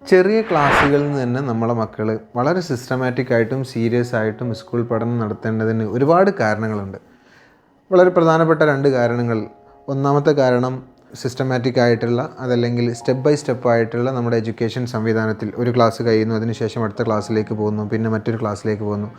ചെറിയ ക്ലാസ്സുകളിൽ നിന്ന് തന്നെ നമ്മളെ മക്കൾ വളരെ സിസ്റ്റമാറ്റിക് ആയിട്ടും സീരിയസ് ആയിട്ടും സ്കൂൾ പഠനം നടത്തേണ്ടതിന് ഒരുപാട് കാരണങ്ങളുണ്ട്. വളരെ പ്രധാനപ്പെട്ട 2 കാരണങ്ങൾ. ഒന്നാമത്തെ കാരണം സിസ്റ്റമാറ്റിക് ആയിട്ടുള്ള അതല്ലെങ്കിൽ സ്റ്റെപ്പ് ബൈ സ്റ്റെപ്പ് ആയിട്ടുള്ള നമ്മുടെ എഡ്യൂക്കേഷൻ സംവിധാനത്തിൽ ഒരു ക്ലാസ് കഴിയുന്നു, അതിനുശേഷം അടുത്ത ക്ലാസ്സിലേക്ക് പോകുന്നു, പിന്നെ മറ്റൊരു ക്ലാസ്സിലേക്ക് പോകുന്നു.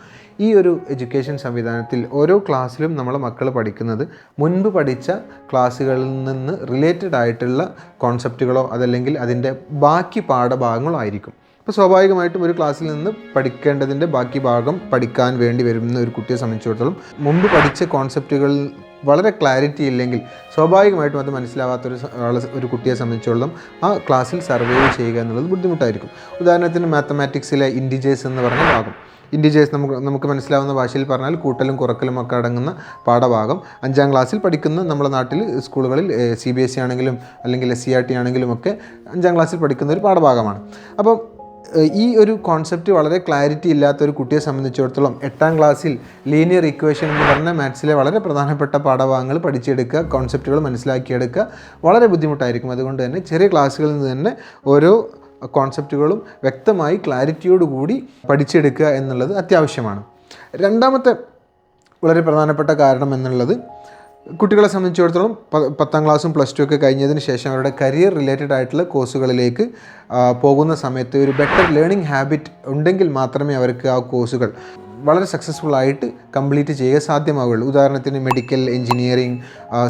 ഈ ഒരു എഡ്യൂക്കേഷൻ സംവിധാനത്തിൽ ഓരോ ക്ലാസ്സിലും നമ്മളെ മക്കൾ പഠിക്കുന്നത് മുൻപ് പഠിച്ച ക്ലാസ്സുകളിൽ നിന്ന് റിലേറ്റഡ് ആയിട്ടുള്ള കോൺസെപ്റ്റുകളോ അതല്ലെങ്കിൽ അതിൻ്റെ ബാക്കി പാഠഭാഗങ്ങളോ ആയിരിക്കും. അപ്പോൾ സ്വാഭാവികമായിട്ടും ഒരു ക്ലാസ്സിൽ നിന്ന് പഠിക്കേണ്ടതിൻ്റെ ബാക്കി ഭാഗം പഠിക്കാൻ വേണ്ടി വരുന്ന ഒരു കുട്ടിയെ സംബന്ധിച്ചിടത്തോളം മുമ്പ് പഠിച്ച കോൺസെപ്റ്റുകളിൽ വളരെ ക്ലാരിറ്റി ഇല്ലെങ്കിൽ സ്വാഭാവികമായിട്ടും അത് മനസ്സിലാവാത്തൊരു കുട്ടിയെ സംബന്ധിച്ചിടത്തോളം ആ ക്ലാസ്സിൽ സർവൈവ് ചെയ്യുക എന്നുള്ളത് ബുദ്ധിമുട്ടായിരിക്കും. ഉദാഹരണത്തിന് മാത്തമാറ്റിക്സിലെ ഇൻഡിജേഴ്സ് എന്ന് പറഞ്ഞ ഭാഗം, ഇൻഡിജേഴ്സ് നമുക്ക് മനസ്സിലാവുന്ന ഭാഷയിൽ പറഞ്ഞാൽ കൂട്ടലും കുറക്കലും ഒക്കെ അടങ്ങുന്ന പാഠഭാഗം 5ാം ക്ലാസ്സിൽ പഠിക്കുന്ന നമ്മുടെ നാട്ടിൽ സ്കൂളുകളിൽ CBSE ആണെങ്കിലും അല്ലെങ്കിൽ SCERT ആണെങ്കിലും ഒക്കെ 5ാം ക്ലാസ്സിൽ പഠിക്കുന്ന ഒരു പാഠഭാഗമാണ്. അപ്പം ഈ ഒരു കോൺസെപ്റ്റ് വളരെ ക്ലാരിറ്റി ഇല്ലാത്തൊരു കുട്ടിയെ സംബന്ധിച്ചിടത്തോളം 8ാം ക്ലാസ്സിൽ ലീനിയർ ഇക്വേഷൻ എന്ന് പറഞ്ഞ മാത്സിലെ വളരെ പ്രധാനപ്പെട്ട പാഠഭാഗങ്ങൾ പഠിച്ചെടുക്കുക, കോൺസെപ്റ്റുകൾ മനസ്സിലാക്കിയെടുക്കുക വളരെ ബുദ്ധിമുട്ടായിരിക്കും. അതുകൊണ്ട് തന്നെ ചെറിയ ക്ലാസ്സുകളിൽ നിന്ന് തന്നെ ഓരോ കോൺസെപ്റ്റുകളും വ്യക്തമായി ക്ലാരിറ്റിയോടുകൂടി പഠിച്ചെടുക്കുക എന്നുള്ളത് അത്യാവശ്യമാണ്. രണ്ടാമത്തെ വളരെ പ്രധാനപ്പെട്ട കാരണം എന്നുള്ളത് കുട്ടികളെ സംബന്ധിച്ചിടത്തോളം 10ാം ക്ലാസ്സും +2 ഒക്കെ കഴിഞ്ഞതിന് ശേഷം അവരുടെ കരിയർ റിലേറ്റഡ് ആയിട്ടുള്ള കോഴ്സുകളിലേക്ക് പോകുന്ന സമയത്ത് ഒരു ബെറ്റർ ലേണിംഗ് ഹാബിറ്റ് ഉണ്ടെങ്കിൽ മാത്രമേ അവർക്ക് ആ കോഴ്സുകൾ വളരെ സക്സസ്ഫുള്ളായിട്ട് കംപ്ലീറ്റ് ചെയ്യുക സാധ്യമാവുകയുള്ളൂ. ഉദാഹരണത്തിന് മെഡിക്കൽ, എഞ്ചിനീയറിംഗ്,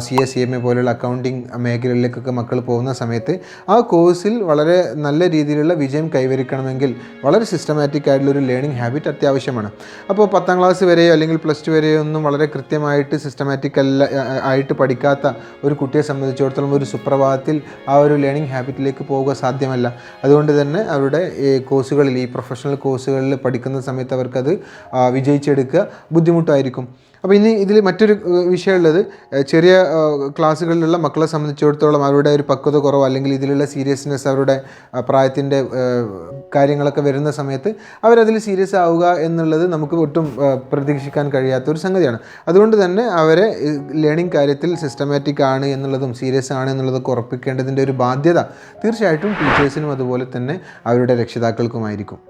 CA CMA പോലുള്ള അക്കൗണ്ടിങ് മേഖലകളിലേക്കൊക്കെ മക്കൾ പോകുന്ന സമയത്ത് ആ കോഴ്സിൽ വളരെ നല്ല രീതിയിലുള്ള വിജയം കൈവരിക്കണമെങ്കിൽ വളരെ സിസ്റ്റമാറ്റിക് ആയിട്ടുള്ളൊരു ലേണിംഗ് ഹാബിറ്റ് അത്യാവശ്യമാണ്. അപ്പോൾ 10ാം ക്ലാസ് വരെയോ അല്ലെങ്കിൽ +2 വരെയോ ഒന്നും വളരെ കൃത്യമായിട്ട് സിസ്റ്റമാറ്റിക് ആയിട്ട് പഠിക്കാത്ത ഒരു കുട്ടിയെ സംബന്ധിച്ചിടത്തോളം ഒരു സുപ്രഭാതത്തിൽ ആ ഒരു ലേണിംഗ് ഹാബിറ്റിലേക്ക് പോവുക സാധ്യമല്ല. അതുകൊണ്ട് തന്നെ അവരുടെ കോഴ്സുകളിൽ, ഈ പ്രൊഫഷണൽ കോഴ്സുകളിൽ പഠിക്കുന്ന സമയത്ത് അവർക്കത് വിജയിച്ചെടുക്കുക ബുദ്ധിമുട്ടായിരിക്കും. അപ്പോൾ ഇനി ഇതിൽ മറ്റൊരു വിഷയമുള്ളത്, ചെറിയ ക്ലാസ്സുകളിലുള്ള മക്കളെ സംബന്ധിച്ചിടത്തോളം അവരുടെ ഒരു പക്വത കുറവ് അല്ലെങ്കിൽ ഇതിലുള്ള സീരിയസ്നെസ്, അവരുടെ പ്രായത്തിൻ്റെ കാര്യങ്ങളൊക്കെ വരുന്ന സമയത്ത് അവരതിൽ സീരിയസ് ആവുക എന്നുള്ളത് നമുക്ക് ഒട്ടും പ്രതീക്ഷിക്കാൻ കഴിയാത്തൊരു സംഗതിയാണ്. അതുകൊണ്ട് തന്നെ അവരെ ലേണിംഗ് കാര്യത്തിൽ സിസ്റ്റമാറ്റിക് ആണ് എന്നുള്ളതും സീരിയസ് ആണ് എന്നുള്ളതൊക്കെ ഉറപ്പിക്കേണ്ടതിൻ്റെ ഒരു ബാധ്യത തീർച്ചയായിട്ടും ടീച്ചേഴ്സിനും അതുപോലെ തന്നെ അവരുടെ രക്ഷിതാക്കൾക്കുമായിരിക്കും.